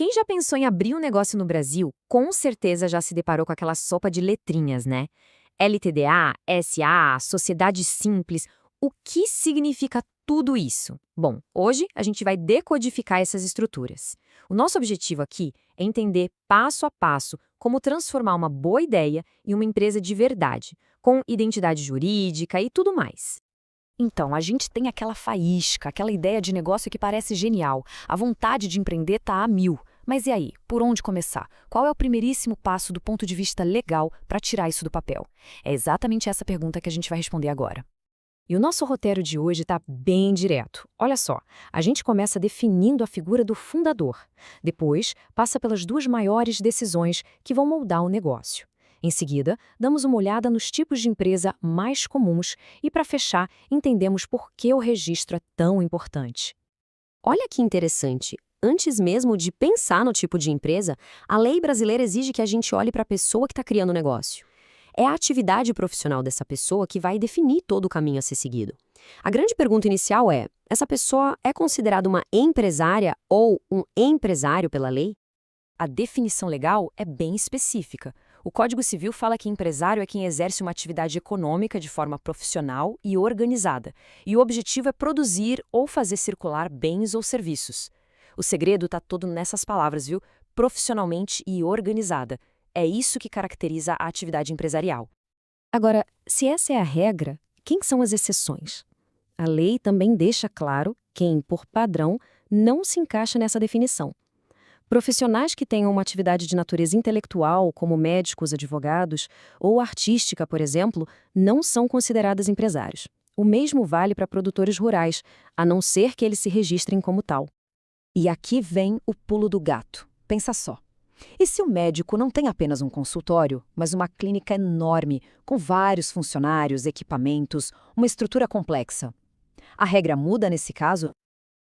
Quem já pensou em abrir um negócio no Brasil, com certeza já se deparou com aquela sopa de letrinhas, né? LTDA, SA, Sociedade Simples. O que significa tudo isso? Bom, hoje a gente vai decodificar essas estruturas. O nosso objetivo aqui é entender passo a passo como transformar uma boa ideia em uma empresa de verdade, com identidade jurídica e tudo mais. Então, a gente tem aquela faísca, aquela ideia de negócio que parece genial. A vontade de empreender tá a mil. Mas e aí? Por onde começar? Qual é o primeiríssimo passo do ponto de vista legal para tirar isso do papel? É exatamente essa pergunta que a gente vai responder agora. E o nosso roteiro de hoje está bem direto. Olha só, a gente começa definindo a figura do fundador. Depois, passa pelas duas maiores decisões que vão moldar o negócio. Em seguida, damos uma olhada nos tipos de empresa mais comuns e, para fechar, entendemos por que o registro é tão importante. Olha que interessante. Antes mesmo de pensar no tipo de empresa, a lei brasileira exige que a gente olhe para a pessoa que está criando o negócio. É a atividade profissional dessa pessoa que vai definir todo o caminho a ser seguido. A grande pergunta inicial é: essa pessoa é considerada uma empresária ou um empresário pela lei? A definição legal é bem específica. O Código Civil fala que empresário é quem exerce uma atividade econômica de forma profissional e organizada, e o objetivo é produzir ou fazer circular bens ou serviços. O segredo está todo nessas palavras, viu? Profissionalmente e organizada. É isso que caracteriza a atividade empresarial. Agora, se essa é a regra, quem são as exceções? A lei também deixa claro quem, por padrão, não se encaixa nessa definição. Profissionais que tenham uma atividade de natureza intelectual, como médicos, advogados, ou artística, por exemplo, não são consideradas empresários. O mesmo vale para produtores rurais, a não ser que eles se registrem como tal. E aqui vem o pulo do gato. Pensa só. E se o médico não tem apenas um consultório, mas uma clínica enorme, com vários funcionários, equipamentos, uma estrutura complexa? A regra muda nesse caso?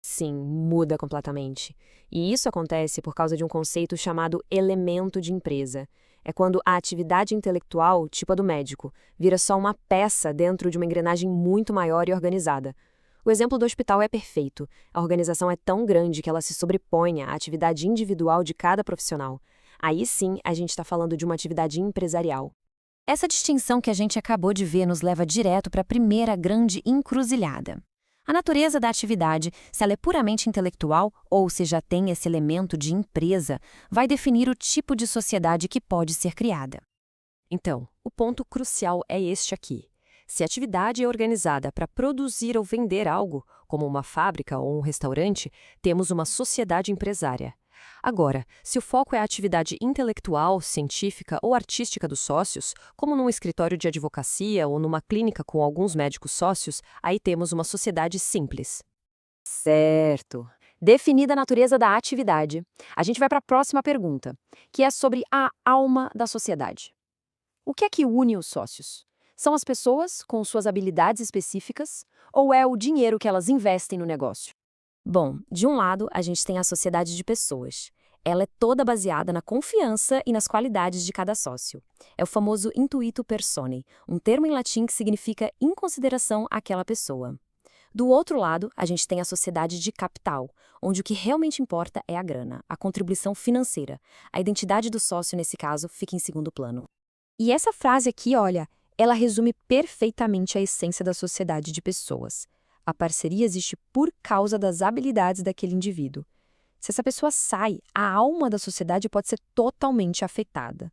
Sim, muda completamente. E isso acontece por causa de um conceito chamado elemento de empresa. É quando a atividade intelectual, tipo a do médico, vira só uma peça dentro de uma engrenagem muito maior e organizada. O exemplo do hospital é perfeito. A organização é tão grande que ela se sobrepõe à atividade individual de cada profissional. Aí sim, a gente está falando de uma atividade empresarial. Essa distinção que a gente acabou de ver nos leva direto para a primeira grande encruzilhada. A natureza da atividade, se ela é puramente intelectual ou se já tem esse elemento de empresa, vai definir o tipo de sociedade que pode ser criada. Então, o ponto crucial é este aqui. Se a atividade é organizada para produzir ou vender algo, como uma fábrica ou um restaurante, temos uma sociedade empresária. Agora, se o foco é a atividade intelectual, científica ou artística dos sócios, como num escritório de advocacia ou numa clínica com alguns médicos sócios, aí temos uma sociedade simples. Certo. Definida a natureza da atividade, a gente vai para a próxima pergunta, que é sobre a alma da sociedade. O que é que une os sócios? São as pessoas com suas habilidades específicas ou é o dinheiro que elas investem no negócio? Bom, de um lado, a gente tem a sociedade de pessoas. Ela é toda baseada na confiança e nas qualidades de cada sócio. É o famoso intuito personae, um termo em latim que significa em consideração àquela pessoa. Do outro lado, a gente tem a sociedade de capital, onde o que realmente importa é a grana, a contribuição financeira. A identidade do sócio, nesse caso, fica em segundo plano. E essa frase aqui, olha, ela resume perfeitamente a essência da sociedade de pessoas. A parceria existe por causa das habilidades daquele indivíduo. Se essa pessoa sai, a alma da sociedade pode ser totalmente afetada.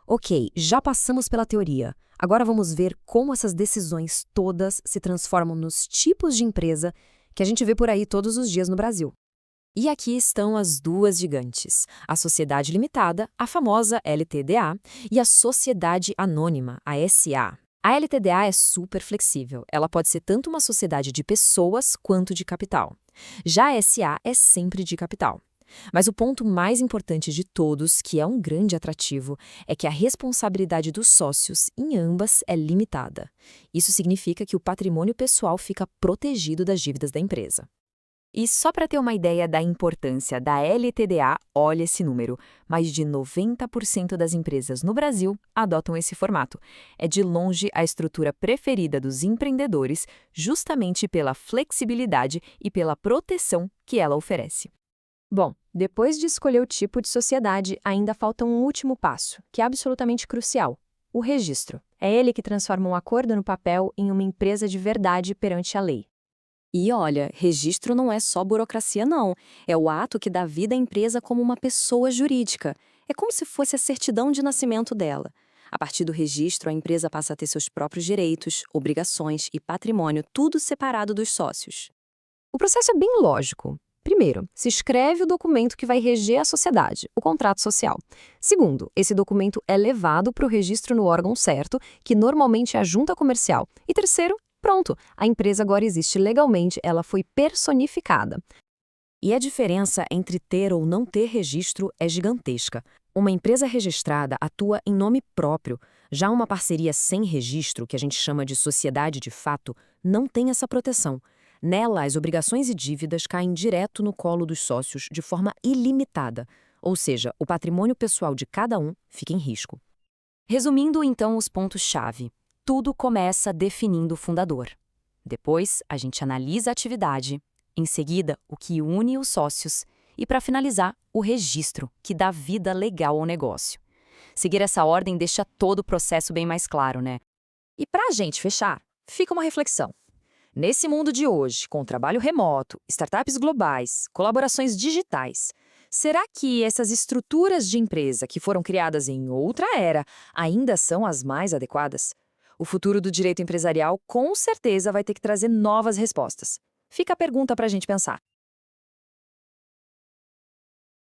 Ok, já passamos pela teoria. Agora vamos ver como essas decisões todas se transformam nos tipos de empresa que a gente vê por aí todos os dias no Brasil. E aqui estão as duas gigantes, a Sociedade Limitada, a famosa LTDA, e a Sociedade Anônima, a SA. A LTDA é super flexível, ela pode ser tanto uma sociedade de pessoas quanto de capital. Já a SA é sempre de capital. Mas o ponto mais importante de todos, que é um grande atrativo, é que a responsabilidade dos sócios em ambas é limitada. Isso significa que o patrimônio pessoal fica protegido das dívidas da empresa. E só para ter uma ideia da importância da LTDA, olha esse número. Mais de 90% das empresas no Brasil adotam esse formato. É de longe a estrutura preferida dos empreendedores, justamente pela flexibilidade e pela proteção que ela oferece. Bom, Depois de escolher o tipo de sociedade, ainda falta um último passo, que é absolutamente crucial: o registro. É ele que transforma um acordo no papel em uma empresa de verdade perante a lei. E olha, registro não é só burocracia, não. É o ato que dá vida à empresa como uma pessoa jurídica. É como se fosse a certidão de nascimento dela. A partir do registro, a empresa passa a ter seus próprios direitos, obrigações e patrimônio, tudo separado dos sócios. O processo é bem lógico. Primeiro, se escreve o documento que vai reger a sociedade, o contrato social. Segundo, esse documento é levado para o registro no órgão certo, que normalmente é a junta comercial. E terceiro, pronto, a empresa agora existe legalmente, ela foi personificada. E a diferença entre ter ou não ter registro é gigantesca. Uma empresa registrada atua em nome próprio. Já uma parceria sem registro, que a gente chama de sociedade de fato, não tem essa proteção. Nela, as obrigações e dívidas caem direto no colo dos sócios de forma ilimitada, ou seja, o patrimônio pessoal de cada um fica em risco. Resumindo, então, os pontos-chave. Tudo começa definindo o fundador. Depois, a gente analisa a atividade. Em seguida, o que une os sócios. E, para finalizar, o registro, que dá vida legal ao negócio. Seguir essa ordem deixa todo o processo bem mais claro, né? E para a gente fechar, fica uma reflexão. Nesse mundo de hoje, com trabalho remoto, startups globais, colaborações digitais, será que essas estruturas de empresa que foram criadas em outra era ainda são as mais adequadas? O futuro do direito empresarial com certeza vai ter que trazer novas respostas. Fica a pergunta para a gente pensar.